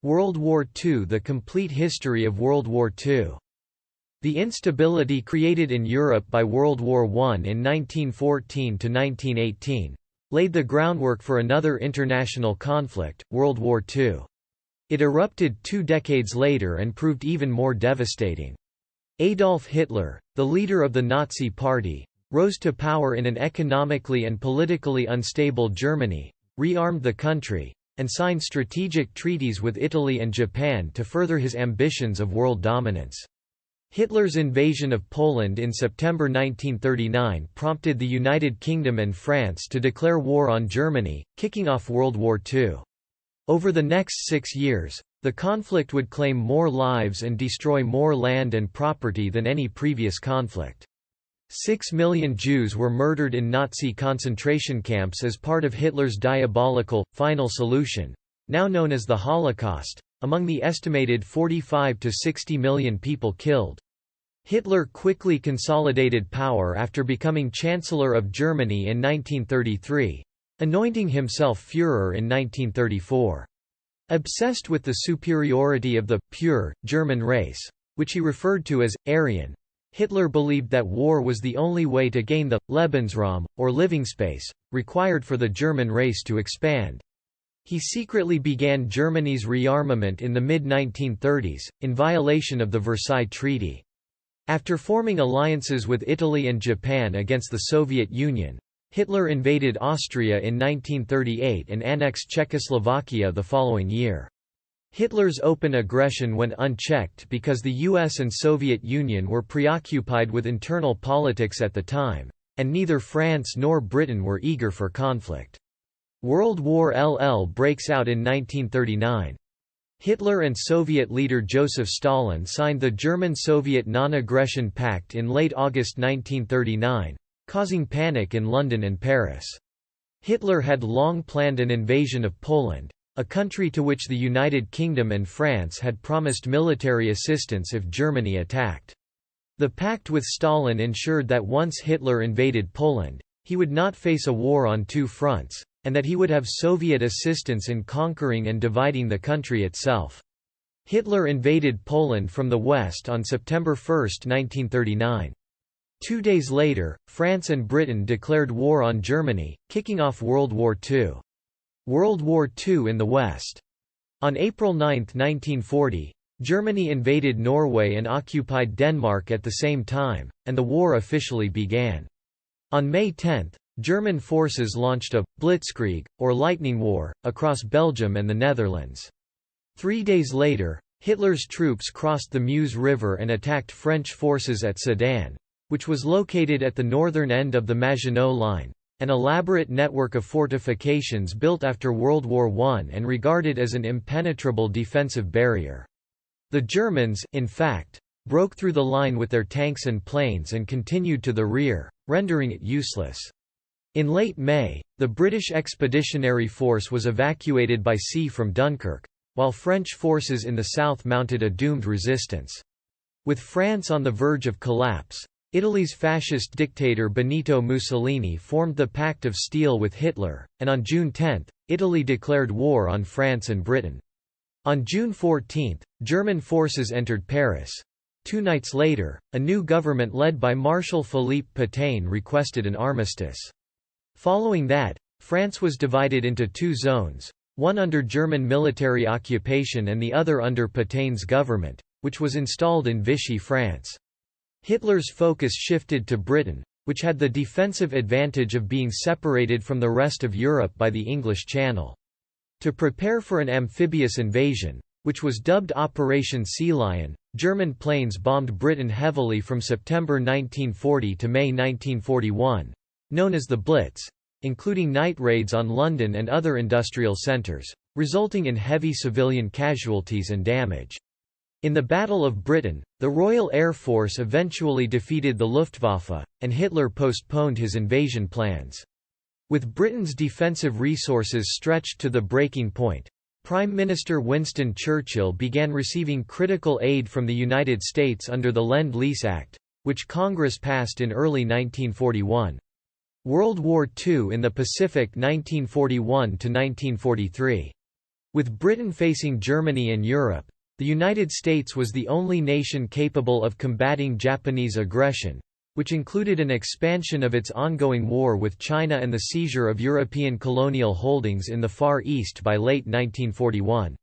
World War II – The complete history of World War II. The instability created in Europe by World War I in 1914–1918 laid the groundwork for another international conflict, World War II. It erupted 2 decades later and proved even more devastating. Adolf Hitler, the leader of the Nazi Party, rose to power in an economically and politically unstable Germany, rearmed the country, and signed strategic treaties with Italy and Japan to further his ambitions of world dominance. Hitler's invasion of Poland in September 1939 prompted the United Kingdom and France to declare war on Germany, kicking off World War II. Over the next 6 years, the conflict would claim more lives and destroy more land and property than any previous conflict. 6 million Jews were murdered in Nazi concentration camps as part of Hitler's diabolical, final solution, now known as the Holocaust, among the estimated 45 to 60 million people killed. Hitler quickly consolidated power after becoming Chancellor of Germany in 1933, anointing himself Führer in 1934. Obsessed with the superiority of the «pure» German race, which he referred to as «Aryan», Hitler believed that war was the only way to gain the «Lebensraum», or living space, required for the German race to expand. He secretly began Germany's rearmament in the mid-1930s, in violation of the Versailles Treaty. After forming alliances with Italy and Japan against the Soviet Union, Hitler invaded Austria in 1938 and annexed Czechoslovakia the following year. Hitler's open aggression went unchecked because the US and Soviet Union were preoccupied with internal politics at the time, and neither France nor Britain were eager for conflict. World War LL breaks out in 1939. Hitler and Soviet leader Joseph Stalin signed the German-Soviet Non-Aggression Pact in late August 1939, causing panic in London and Paris. Hitler had long planned an invasion of Poland, a country to which the United Kingdom and France had promised military assistance if Germany attacked. The pact with Stalin ensured that once Hitler invaded Poland, he would not face a war on 2 fronts, and that he would have Soviet assistance in conquering and dividing the country itself. Hitler invaded Poland from the west on September 1, 1939. 2 days later, France and Britain declared war on Germany, kicking off World War II. World War II in the West. On April 9, 1940, Germany invaded Norway and occupied Denmark at the same time, and the war officially began. On May 10, German forces launched a «blitzkrieg», or lightning war, across Belgium and the Netherlands. 3 days later, Hitler's troops crossed the Meuse River and attacked French forces at Sedan, which was located at the northern end of the Maginot Line, an elaborate network of fortifications built after World War I and regarded as an impenetrable defensive barrier. The Germans, in fact, broke through the line with their tanks and planes and continued to the rear, rendering it useless. In late May, the British Expeditionary Force was evacuated by sea from Dunkirk, while French forces in the south mounted a doomed resistance. With France on the verge of collapse, Italy's fascist dictator Benito Mussolini formed the Pact of Steel with Hitler, and on June 10, Italy declared war on France and Britain. On June 14, German forces entered Paris. 2 nights later, a new government led by Marshal Philippe Pétain requested an armistice. Following that, France was divided into 2 zones, one under German military occupation and the other under Pétain's government, which was installed in Vichy France. Hitler's focus shifted to Britain, which had the defensive advantage of being separated from the rest of Europe by the English Channel. To prepare for an amphibious invasion, which was dubbed Operation Sea Lion, German planes bombed Britain heavily from September 1940 to May 1941, known as the Blitz, including night raids on London and other industrial centres, resulting in heavy civilian casualties and damage. In the Battle of Britain, the Royal Air Force eventually defeated the Luftwaffe, and Hitler postponed his invasion plans. With Britain's defensive resources stretched to the breaking point, Prime Minister Winston Churchill began receiving critical aid from the United States under the Lend-Lease Act, which Congress passed in early 1941. World War II in the Pacific 1941–1943. With Britain facing Germany and Europe, the United States was the only nation capable of combating Japanese aggression, which included an expansion of its ongoing war with China and the seizure of European colonial holdings in the Far East by late 1941.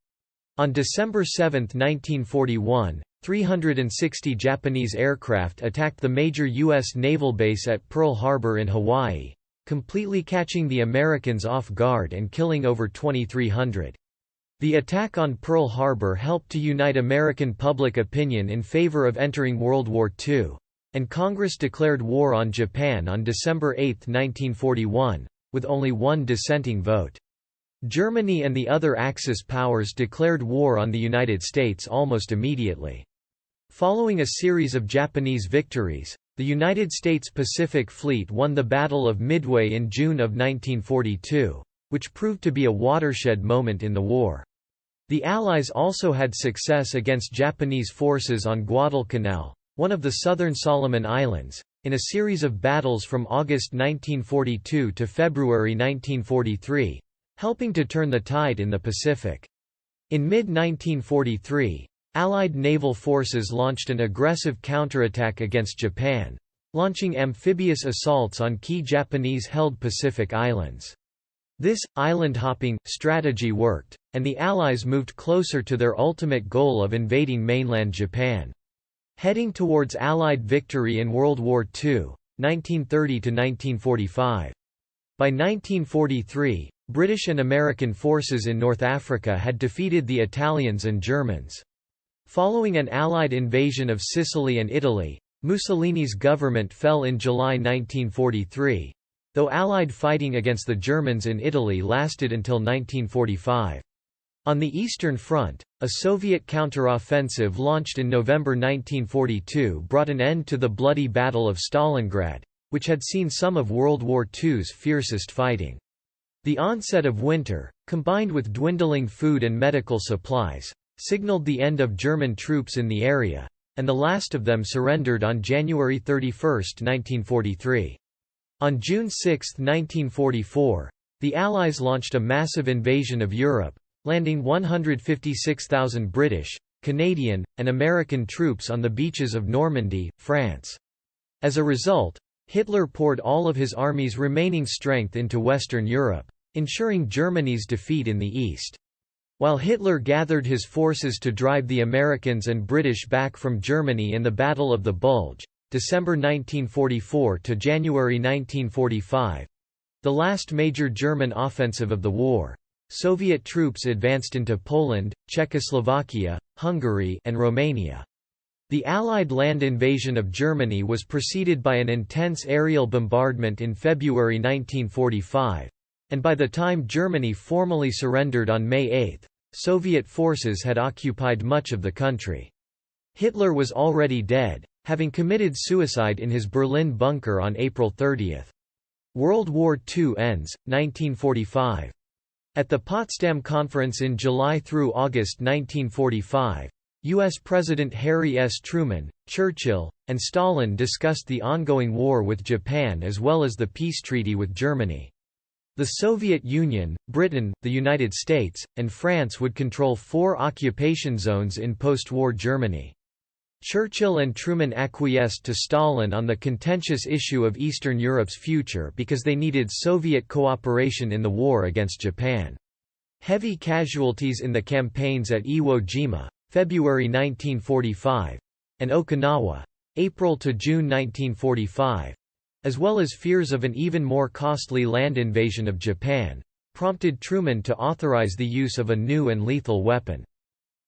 On December 7, 1941, 360 Japanese aircraft attacked the major U.S. naval base at Pearl Harbor in Hawaii, completely catching the Americans off guard and killing over 2,300. The attack on Pearl Harbor helped to unite American public opinion in favor of entering World War II, and Congress declared war on Japan on December 8, 1941, with only one dissenting vote. Germany and the other Axis powers declared war on the United States almost immediately. Following a series of Japanese victories, the United States Pacific Fleet won the Battle of Midway in June of 1942, which proved to be a watershed moment in the war. The Allies also had success against Japanese forces on Guadalcanal, one of the southern Solomon Islands, in a series of battles from August 1942 to February 1943, helping to turn the tide in the Pacific. In mid-1943, Allied naval forces launched an aggressive counterattack against Japan, launching amphibious assaults on key Japanese-held Pacific islands. This island-hopping strategy worked, and the Allies moved closer to their ultimate goal of invading mainland Japan. Heading towards Allied victory in World War II, 1930–1945. By 1943, British and American forces in North Africa had defeated the Italians and Germans. Following an Allied invasion of Sicily and Italy, Mussolini's government fell in July 1943. Though Allied fighting against the Germans in Italy lasted until 1945. On the Eastern Front, a Soviet counteroffensive launched in November 1942 brought an end to the bloody Battle of Stalingrad, which had seen some of World War II's fiercest fighting. The onset of winter, combined with dwindling food and medical supplies, signaled the end of German troops in the area, and the last of them surrendered on January 31, 1943. On June 6, 1944, the Allies launched a massive invasion of Europe, landing 156,000 British, Canadian, and American troops on the beaches of Normandy, France. As a result, Hitler poured all of his army's remaining strength into Western Europe, ensuring Germany's defeat in the East. While Hitler gathered his forces to drive the Americans and British back from Germany in the Battle of the Bulge, December 1944 to January 1945, the last major German offensive of the war, Soviet troops advanced into Poland, Czechoslovakia, Hungary, and Romania. The Allied land invasion of Germany was preceded by an intense aerial bombardment in February 1945, and by the time Germany formally surrendered on May 8, Soviet forces had occupied much of the country. Hitler was already dead, having committed suicide in his Berlin bunker on April 30. World War II ends, 1945. At the Potsdam Conference in July through August 1945, U.S. President Harry S. Truman, Churchill, and Stalin discussed the ongoing war with Japan as well as the peace treaty with Germany. The Soviet Union, Britain, the United States, and France would control 4 occupation zones in post-war Germany. Churchill and Truman acquiesced to Stalin on the contentious issue of Eastern Europe's future because they needed Soviet cooperation in the war against Japan. Heavy casualties in the campaigns at Iwo Jima, February 1945, and Okinawa, April to June 1945, as well as fears of an even more costly land invasion of Japan, prompted Truman to authorize the use of a new and lethal weapon.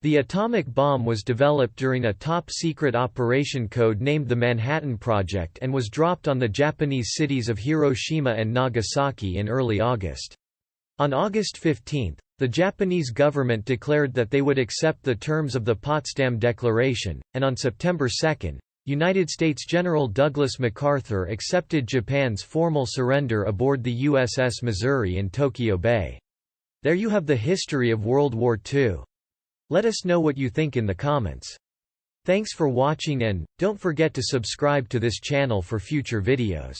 The atomic bomb was developed during a top-secret operation code-named the Manhattan Project and was dropped on the Japanese cities of Hiroshima and Nagasaki in early August. On August 15, the Japanese government declared that they would accept the terms of the Potsdam Declaration, and on September 2, United States General Douglas MacArthur accepted Japan's formal surrender aboard the USS Missouri in Tokyo Bay. There you have the history of World War II. Let us know what you think in the comments. Thanks for watching and don't forget to subscribe to this channel for future videos.